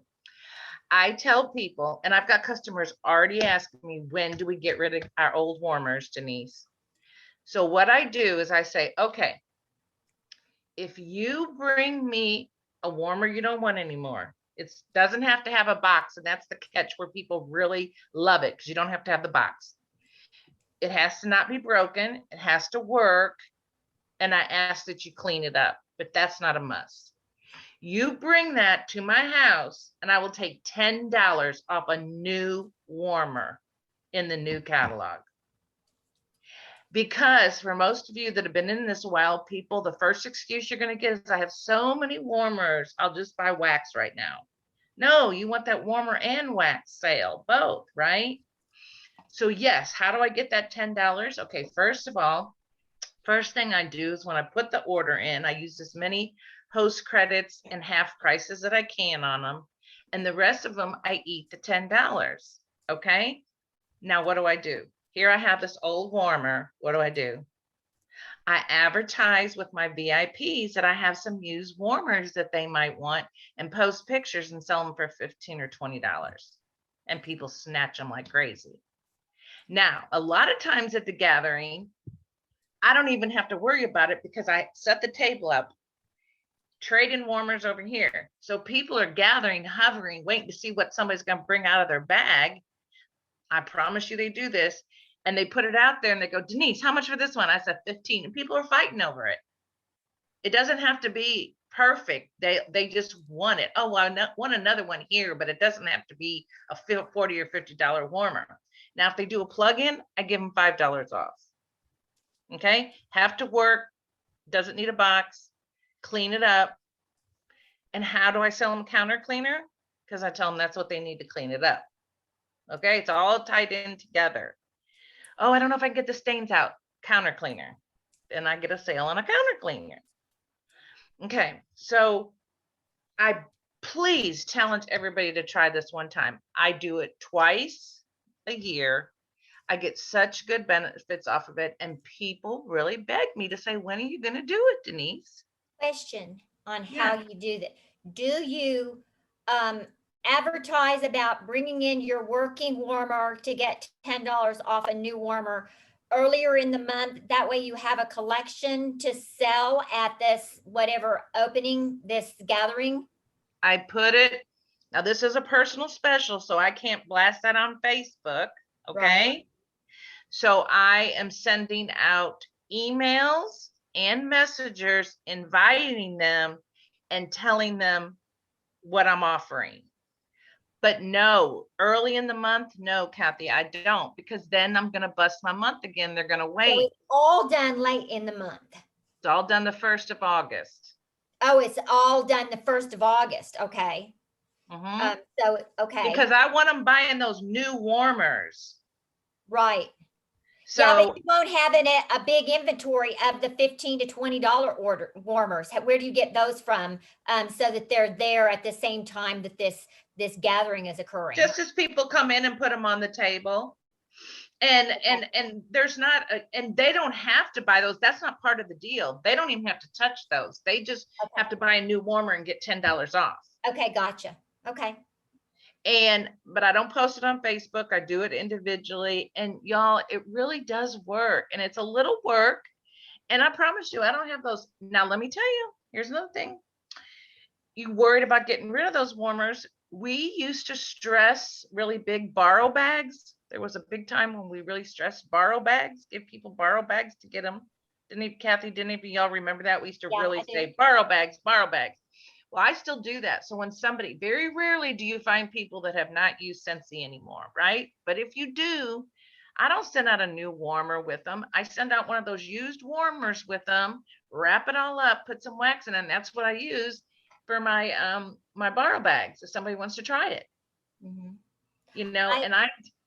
I tell people, and I've got customers already asking me, when do we get rid of our old warmers, Denise? So what I do is I say, okay, if you bring me a warmer you don't want anymore, it doesn't have to have a box. And that's the catch where people really love it, because you don't have to have the box. It has to not be broken. It has to work. And I ask that you clean it up, but that's not a must. You bring that to my house and I will take $10 off a new warmer in the new catalog. Because for most of you that have been in this a while, people, the first excuse you're going to get is, I have so many warmers, I'll just buy wax right now. No, you want that warmer and wax sale, both, right? So yes, how do I get that $10? Okay, first of all, first thing I do is when I put the order in, I use as many host credits and half prices that I can on them. And the rest of them, I eat the $10. Okay. Now, what do? Here I have this old warmer. What do? I advertise with my VIPs that I have some used warmers that they might want and post pictures and sell them for $15 or $20. And people snatch them like crazy. Now, a lot of times at the gathering, I don't even have to worry about it because I set the table up, trade-in warmers over here. So people are gathering, hovering, waiting to see what somebody's going to bring out of their bag. I promise you they do this. And they put it out there and they go, Denise, how much for this one? I said 15. And people are fighting over it. It doesn't have to be perfect. They just want it. Oh, well, I want another one here, but it doesn't have to be a $40 or $50 warmer. Now, if they do a plug-in, I give them $5 off. Okay, have to work, doesn't need a box, clean it up. And how do I sell them counter cleaner? Because I tell them that's what they need to clean it up. Okay, it's all tied in together. Oh, I don't know if I can get the stains out. Counter cleaner. Then I get a sale on a counter cleaner. Okay, so I please challenge everybody to try this one time. I do it twice a year. I get such good benefits off of it. And people really beg me to say, when are you going to do it, Denise? Question on how you do that. Do you advertise about bringing in your working warmer to get $10 off a new warmer earlier in the month? That way you have a collection to sell at this, whatever opening, this gathering? I put it, now this is a personal special, so I can't blast that on Facebook. Okay. Right. So I am sending out emails and messengers inviting them and telling them what I'm offering. But no, early in the month, no, Kathy, I don't, because then I'm going to bust my month again. They're going to wait. So it's all done late in the month. It's all done the 1st of August. Oh, it's all done the 1st of August. Okay. Mm-hmm. So, okay. Because I want them buying those new warmers. Right. So yeah, but you won't have a big inventory of the $15 to $20 order warmers. Where do you get those from? So that they're there at the same time that this gathering is occurring. Just as people come in and put them on the table. And there's not and they don't have to buy those. That's not part of the deal. They don't even have to touch those. They just have to buy a new warmer and get $10 off. Okay, gotcha. Okay. But I don't post it on Facebook. I do it individually. And y'all, it really does work. And it's a little work. And I promise you, I don't have those. Now, let me tell you, here's another thing. You worried about getting rid of those warmers. We used to stress really big borrow bags. There was a big time when we really stressed borrow bags, give people borrow bags to get them. Kathy, didn't any of y'all remember that? We used to really say borrow bags, borrow bags. Well, I still do that. So when somebody, very rarely do you find people that have not used Scentsy anymore, right? But if you do, I don't send out a new warmer with them. I send out one of those used warmers with them, wrap it all up, put some wax in it, and that's what I use for my my borrow bags if somebody wants to try it. You know, and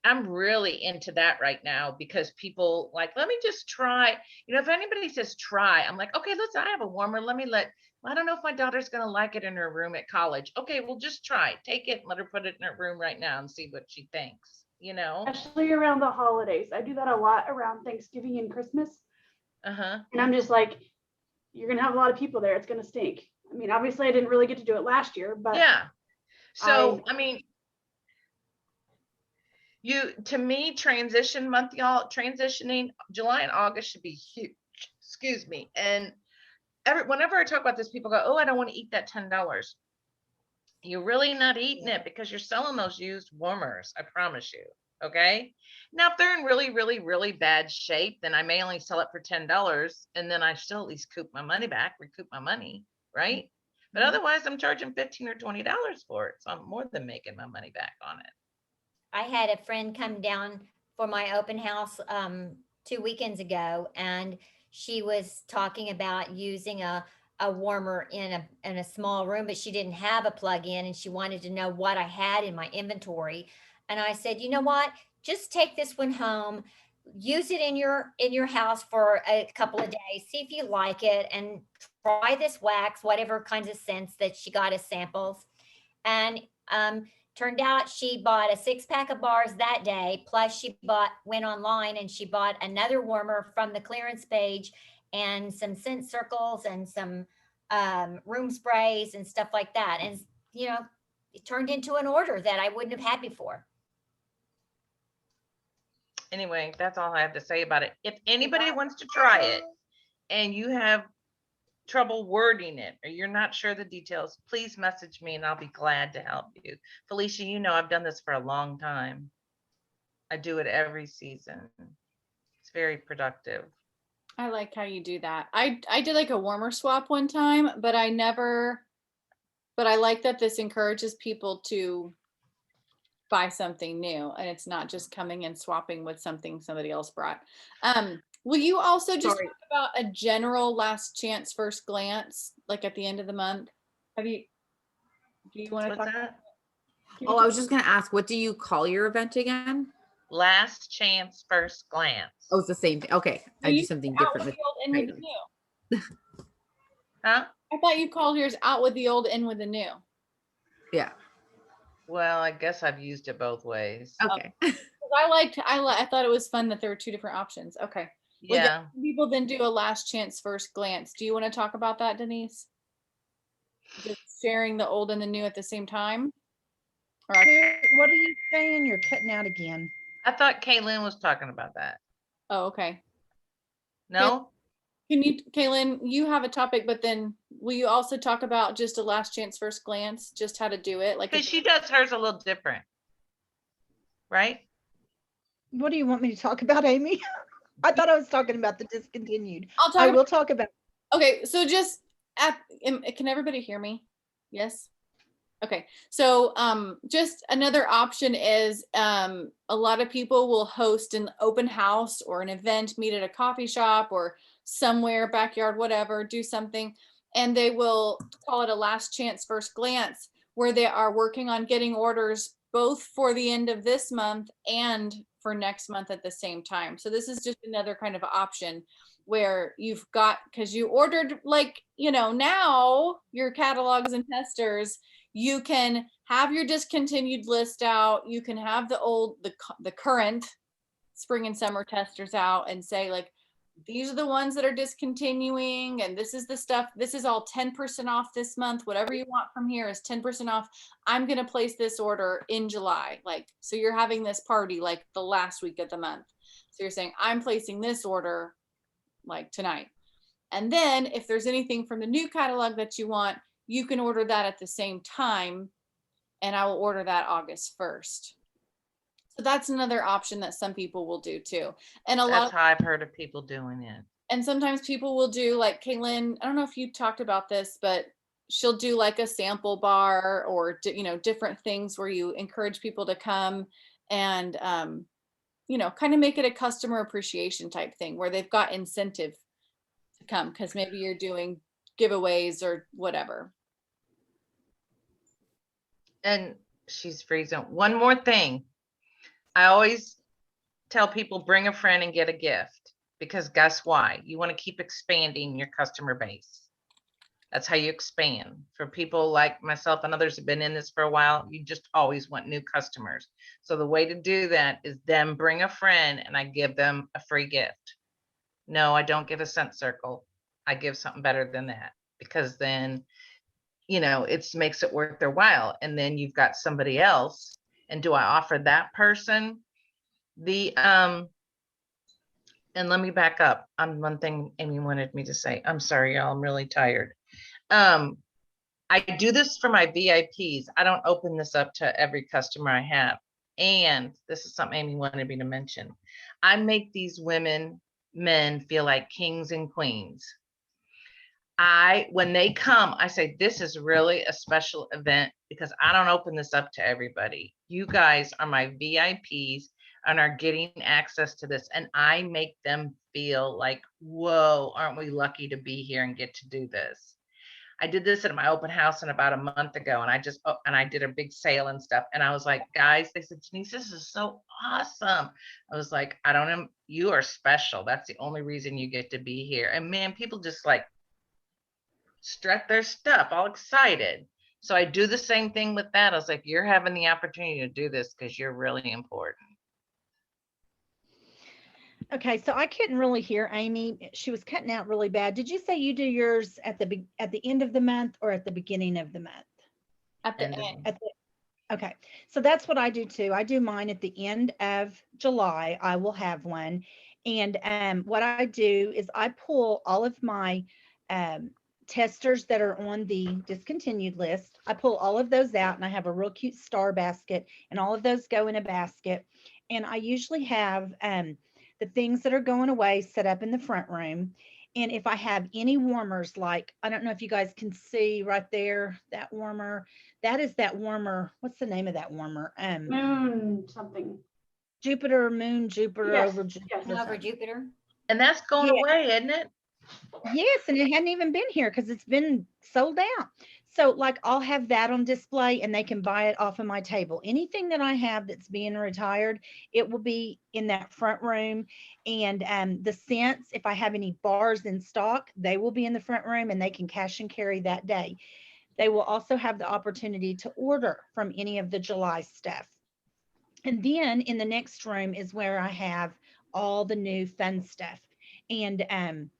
I'm really into that right now because people like, let me just try. You know, if anybody says try, I'm like, okay, I have a warmer. I don't know if my daughter's going to like it in her room at college. Okay, well, just try. Take it and let her put it in her room right now and see what she thinks, you know? Especially around the holidays. I do that a lot around Thanksgiving and Christmas. And I'm just like, you're going to have a lot of people there. It's going to stink. I mean, obviously I didn't really get to do it last year, but yeah. So, I mean, to me, transition month, y'all, transitioning July and August should be huge. Excuse me. And whenever I talk about this, people go, oh, I don't want to eat that $10. You're really not eating it because you're selling those used warmers. I promise you. Okay. Now, if they're in really, really, really bad shape, then I may only sell it for $10 and then I still at least recoup my money. Right. But otherwise I'm charging $15 or $20 for it. So I'm more than making my money back on it. I had a friend come down for my open house 2 weekends ago, and she was talking about using a warmer in a small room, but she didn't have a plug-in, and she wanted to know what I had in my inventory. And I said, you know what? Just take this one home, use it in your house for a couple of days, see if you like it, and try this wax, whatever kinds of scents that she got as samples. And turned out she bought a 6-pack of bars that day. Plus she went online and she bought another warmer from the clearance page and some scent circles and some room sprays and stuff like that. And, you know, it turned into an order that I wouldn't have had before. Anyway, that's all I have to say about it. If anybody wants to try it and you have trouble wording it or you're not sure the details, please message me and I'll be glad to help you. Felicia, you know I've done this for a long time. I do it every season. It's very productive. I like how you do that. I did like a warmer swap one time, but I like that this encourages people to buy something new and it's not just coming and swapping with something somebody else brought. Will you also just talk about a general last chance first glance, like at the end of the month? Do you want to talk about that? Oh, I was just going to ask, what do you call your event again? Last chance first glance. Oh, it's the same thing. Okay. I do something different. Huh? I thought you called yours out with the old, in with the new. Yeah. Well, I guess I've used it both ways. Okay. I thought it was fun that there were two different options. Okay. Yeah. Well, people then do a last chance first glance. Do you want to talk about that, Denise? Just sharing the old and the new at the same time? What are you saying? You're cutting out again. I thought Kaylin was talking about that. Oh, okay. No? Kaylin, you have a topic, but then will you also talk about just a last chance first glance, just how to do it? Like, because she does hers a little different, right? What do you want me to talk about, Amy? I thought I was talking about the discontinued. I will talk about. Okay, so just can everybody hear me? Yes. Okay, so just another option is a lot of people will host an open house or an event, meet at a coffee shop or somewhere, backyard, whatever, do something, and they will call it a last chance first glance, where they are working on getting orders both for the end of this month and for next month at the same time. So this is just another kind of option where you've got, because you ordered, like, you know, now your catalogs and testers, you can have your discontinued list out, you can have the old, the current spring and summer testers out and say like, these are the ones that are discontinuing, and this is the stuff, this is all 10% off this month. Whatever you want from here is 10% off. I'm going to place this order in July. Like, so you're having this party like the last week of the month. So you're saying, I'm placing this order like tonight. And then if there's anything from the new catalog that you want, you can order that at the same time, and I will order that August 1st. So that's another option that some people will do too. And That's how I've heard of people doing it. and sometimes people will do like Caitlin, I don't know if you talked about this, but she'll do like a sample bar or, you know, different things where you encourage people to come and, you know, kind of make it a customer appreciation type thing where they've got incentive to come because maybe you're doing giveaways or whatever. And she's freezing. One more thing. I always tell people bring a friend and get a gift, because guess why? You want to keep expanding your customer base. That's how you expand. For people like myself and others who've been in this for a while, you just always want new customers. So the way to do that is then bring a friend and I give them a free gift. No, I don't give a cent circle. I give something better than that, because then, you know, it makes it worth their while. And then you've got somebody else. And do I offer that person the, and let me back up on one thing Amy wanted me to say. I'm sorry, y'all, I'm really tired. I do this for my VIPs. I don't open this up to every customer I have. And this is something Amy wanted me to mention. I make these women, men feel like kings and queens. When they come, I say, this is really a special event because I don't open this up to everybody. You guys are my VIPs and are getting access to this. And I make them feel like, whoa, aren't we lucky to be here and get to do this? I did this at my open house in about a month ago, and I did a big sale and stuff. And I was like, guys, they said, Denise, this is so awesome. I was like, I don't know, you are special. That's the only reason you get to be here. And man, people just like strut their stuff, all excited. So I do the same thing with that. I was like, you're having the opportunity to do this because you're really important. Okay, so I couldn't really hear Amy. She was cutting out really bad. Did you say you do yours at the end of the month or at the beginning of the month? At the end. Okay, so that's what I do too. I do mine at the end of July. I will have one. And what I do is I pull all of my testers that are on the discontinued list. I pull all of those out and I have a real cute star basket, and all of those go in a basket. And I usually have the things that are going away set up in the front room. And if I have any warmers, like, I don't know if you guys can see right there, that warmer, that is that warmer. What's the name of that warmer? Moon something. Jupiter, moon, Jupiter, Yes, over Jupiter. yes. Over Jupiter. And that's going Yeah. away, isn't it? Yes, and it hadn't even been here because it's been sold out. So like I'll have that on display and they can buy it off of my table. Anything that I have that's being retired, it will be in that front room. And the scents, if I have any bars in stock, they will be in the front room and they can cash and carry that day. They will also have the opportunity to order from any of the July stuff. And then in the next room is where I have all the new fun stuff. And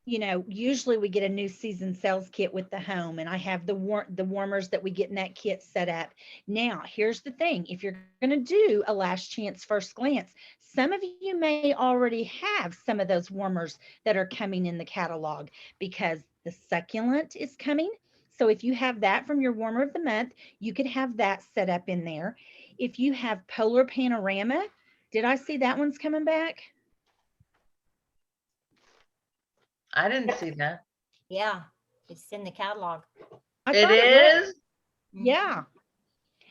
you know, usually we get a new season sales kit with the home, and I have the warmers that we get in that kit set up. Now, here's the thing. If you're going to do a last chance first glance, some of you may already have some of those warmers that are coming in the catalog because the succulent is coming. So if you have that from your warmer of the month, you could have that set up in there. If you have Polar Panorama, did I see that one's coming back? I didn't see that. Yeah, it's in the catalog. I It thought was. is? Yeah.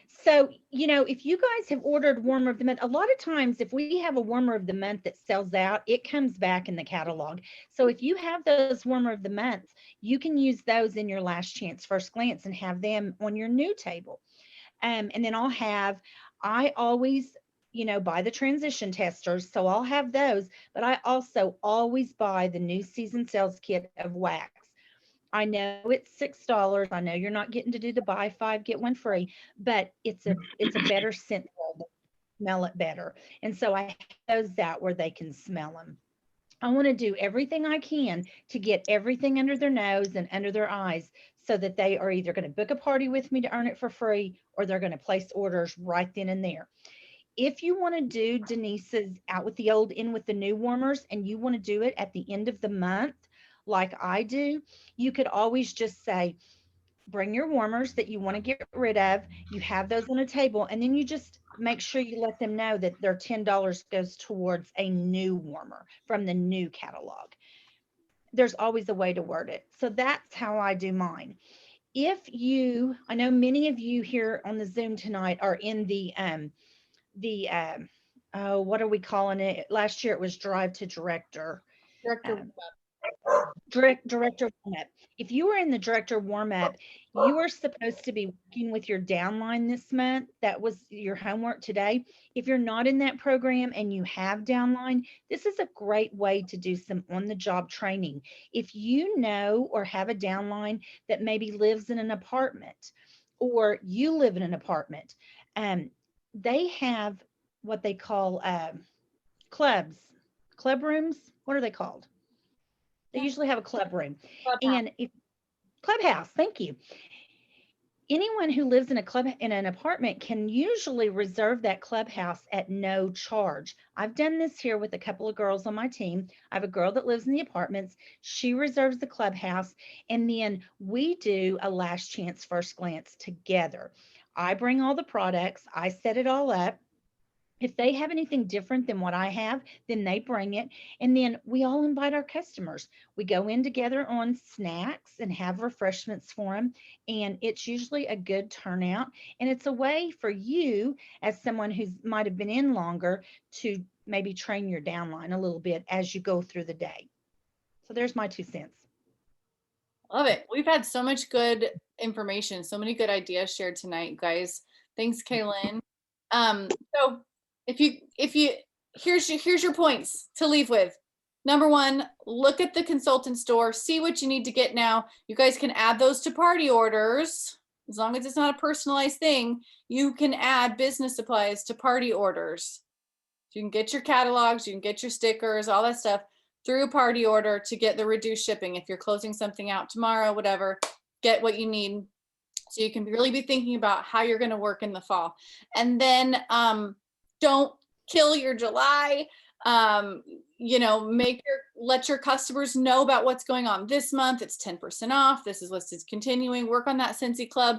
So, you know, if you guys have ordered warmer of the month, a lot of times if we have a warmer of the month that sells out, it comes back in the catalog. So if you have those warmer of the month, you can use those in your last chance first glance and have them on your new table. And then I always, you know, buy the transition testers. So I'll have those, but I also always buy the new season sales kit of wax. I know it's $6. I know you're not getting to do the buy 5, get 1 free, but it's a better scent roll. smell it better. And so I have those out where they can smell them. I want to do everything I can to get everything under their nose and under their eyes so that they are either going to book a party with me to earn it for free, or they're going to place orders right then and there. If you want to do Denise's out with the old, in with the new warmers, and you want to do it at the end of the month, like I do, you could always just say, bring your warmers that you want to get rid of. You have those on a table, and then you just make sure you let them know that their $10 goes towards a new warmer from the new catalog. There's always a way to word it. So that's how I do mine. If you, I know many of you here on the Zoom tonight are in the oh, what are we calling it? Last year it was Drive to Director. Director warm-up. If you were in the director warm-up, you were supposed to be working with your downline this month. That was your homework today. If you're not in that program and you have downline, this is a great way to do some on-the-job training. If you know or have a downline that maybe lives in an apartment, or you live in an apartment, they have what they call club rooms. What are they called? They usually have a club room. And if clubhouse, thank you. Anyone who lives in an apartment can usually reserve that clubhouse at no charge. I've done this here with a couple of girls on my team. I have a girl that lives in the apartments. She reserves the clubhouse, and then we do a last chance first glance together. I bring all the products, I set it all up. If they have anything different than what I have, then they bring it. And then we all invite our customers. We go in together on snacks and have refreshments for them. And it's usually a good turnout. And it's a way for you, as someone who might have been in longer, to maybe train your downline a little bit as you go through the day. So there's my 2 cents. Love it. We've had so much good information, so many good ideas shared tonight, guys. Thanks, Kaylin. So if you here's your points to leave with. Number 1, look at the consultant store, see what you need to get now. You guys can add those to party orders. As long as it's not a personalized thing, you can add business supplies to party orders. So you can get your catalogs, you can get your stickers, all that stuff through a party order to get the reduced shipping. If you're closing something out tomorrow, whatever, get what you need. So you can really be thinking about how you're going to work in the fall. And then don't kill your July. Let your customers know about what's going on this month. It's 10% off. This is what's continuing. Work on that Scentsy Club.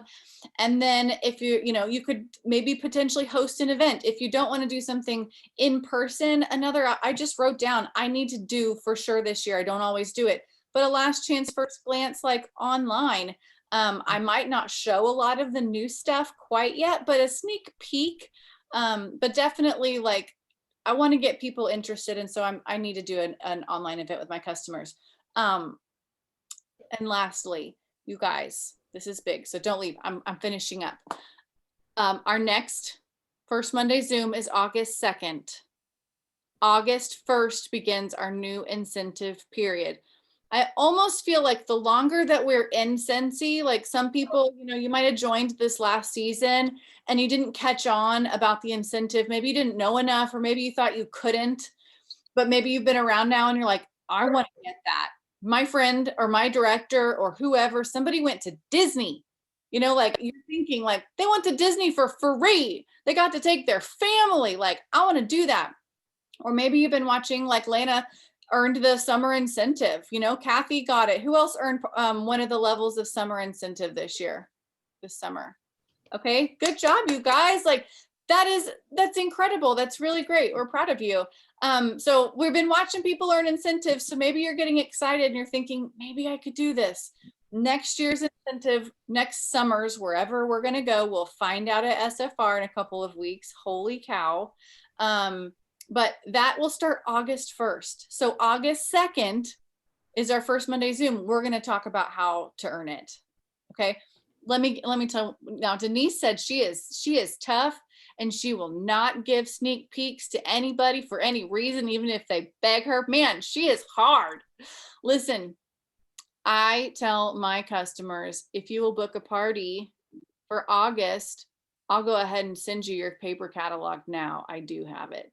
And then if you could maybe potentially host an event. If you don't want to do something in person, I just wrote down, I need to do for sure this year. I don't always do it, but a last chance first glance, like online. I might not show a lot of the new stuff quite yet, but a sneak peek. But definitely, like, I want to get people interested, and so I need to do an online event with my customers. And lastly, you guys, this is big, so don't leave. I'm finishing up. Our next First Monday Zoom is August 2nd. August 1st begins our new incentive period. I almost feel like the longer that we're in Scentsy, like some people, you might have joined this last season and you didn't catch on about the incentive. Maybe you didn't know enough, or maybe you thought you couldn't, but maybe you've been around now and you're like, I want to get that. My friend or my director or whoever, somebody went to Disney, like you're thinking like they went to Disney for free. They got to take their family. Like, I want to do that. Or maybe you've been watching, like Lena earned the summer incentive. Kathy got it. Who else earned one of the levels of summer incentive this summer? Okay, good job, you guys. Like, that's incredible. That's really great. We're proud of you. So we've been watching people earn incentives. So maybe you're getting excited and you're thinking, maybe I could do this. Next year's incentive, next summer's, wherever we're going to go, we'll find out at SFR in a couple of weeks. Holy cow. But that will start August 1st. So August 2nd is our first Monday Zoom. We're going to talk about how to earn it. Okay. Let me tell you now, Denise said she is tough and she will not give sneak peeks to anybody for any reason, even if they beg her. Man, she is hard. Listen, I tell my customers, if you will book a party for August, I'll go ahead and send you your paper catalog now. I do have it.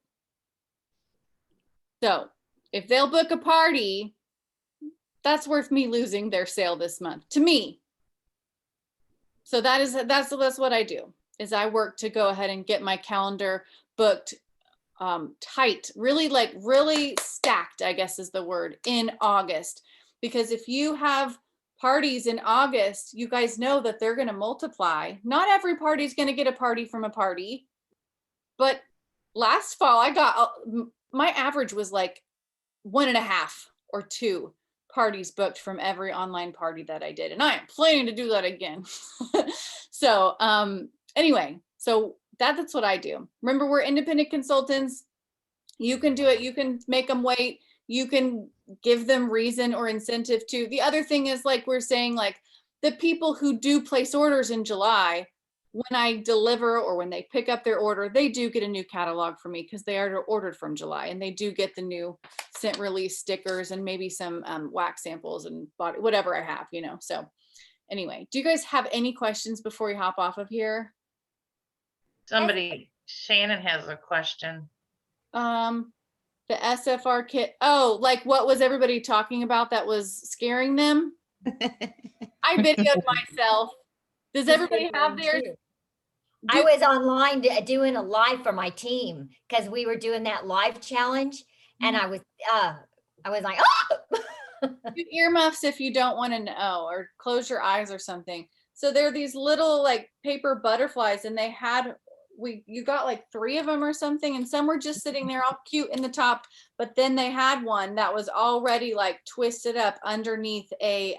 So if they'll book a party, that's worth me losing their sale this month to me. So that's what I do, is I work to go ahead and get my calendar booked tight, really stacked, I guess is the word, in August. Because if you have parties in August, you guys know that they're going to multiply. Not every party is going to get a party from a party. But last fall, my average was like 1.5 or 2 parties booked from every online party that I did. And I am planning to do that again. So anyway, so that's what I do. Remember, we're independent consultants. You can do it. You can make them wait. You can give them reason or incentive to. The other thing is, like we're saying, like the people who do place orders in July, when I deliver or when they pick up their order, they do get a new catalog from me because they are ordered from July, and they do get the new scent release stickers and maybe some wax samples and body, whatever I have, you know. So anyway, do you guys have any questions before we hop off of here? Shannon has a question. The SFR kit. Oh, like what was everybody talking about that was scaring them? I videoed myself. Does everybody have theirs? I was online doing a live for my team because we were doing that live challenge, and I was like, oh! Do earmuffs if you don't want to know, or close your eyes or something. So they're these little like paper butterflies, and they had you got like 3 of them or something, and some were just sitting there all cute in the top, but then they had one that was already like twisted up underneath a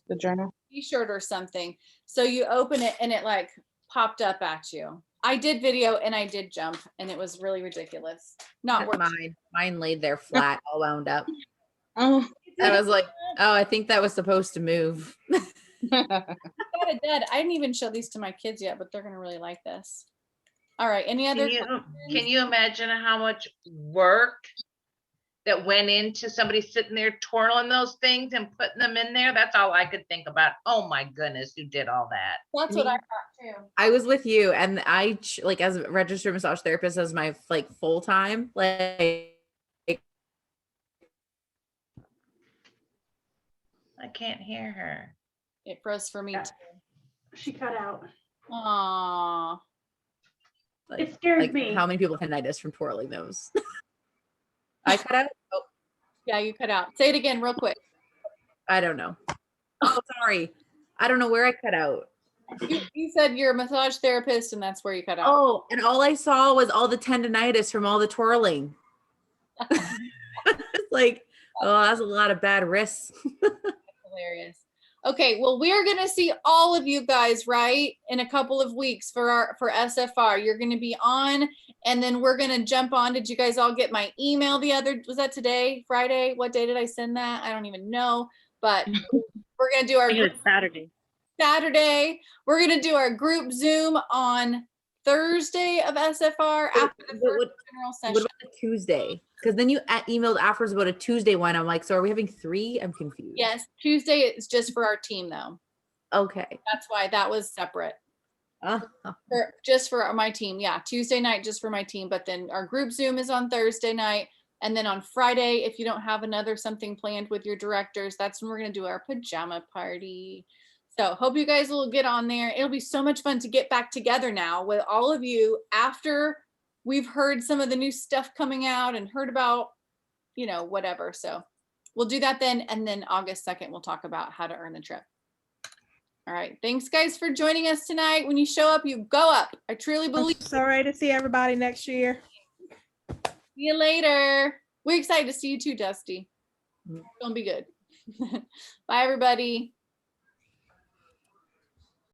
The journal. t-shirt or something. So you open it and it like popped up at you. I did video and I did jump, and it was really ridiculous. Not worth Mine laid there flat, all wound up. Oh, I was like, oh, I think that was supposed to move. I thought it did. I didn't even show these to my kids yet, but they're gonna really like this. All right, any other Can you imagine how much work that went into somebody sitting there twirling those things and putting them in there? That's all I could think about. Oh my goodness, who did all that? That's what I thought too. I was with you, and I like, as a registered massage therapist, as my like full time, like I can't hear her. It froze for me too. She cut out. Aww. like, It scared like me. how many people have tinnitus from twirling those? I cut out. Oh, Yeah, you cut out. Say it again real quick. I don't know. Oh, sorry. I don't know where I cut out. You said you're a massage therapist, and that's where you cut out. Oh, and all I saw was all the tendonitis from all the twirling. It's like, oh, that's a lot of bad risks. Hilarious. Okay, well, we're gonna see all of you guys right in a couple of weeks for SFR. You're gonna be on, and then we're gonna jump on. Did you guys all get my email was that today, Friday? What day did I send that? I don't even know, but we're gonna do our Saturday. We're gonna do our group Zoom on Thursday of SFR after the first general session. What about the Tuesday? Because then you emailed afterwards about a Tuesday one. I'm like, so are we having 3? I'm confused. Yes, Tuesday is just for our team though. Okay. That's why that was separate. Uh-huh. Just for my team. Yeah, Tuesday night just for my team. But then our group Zoom is on Thursday night. And then on Friday, if you don't have something planned with your directors, that's when we're going to do our pajama party. So hope you guys will get on there. It'll be so much fun to get back together now with all of you after we've heard some of the new stuff coming out and heard about, whatever. So we'll do that then. And then August 2nd, we'll talk about how to earn the trip. All right. Thanks guys for joining us tonight. When you show up, you go up. I truly believe. I'm sorry to see everybody next year. See you later. We're excited to see you too, Dusty. It's gonna be good. Bye everybody.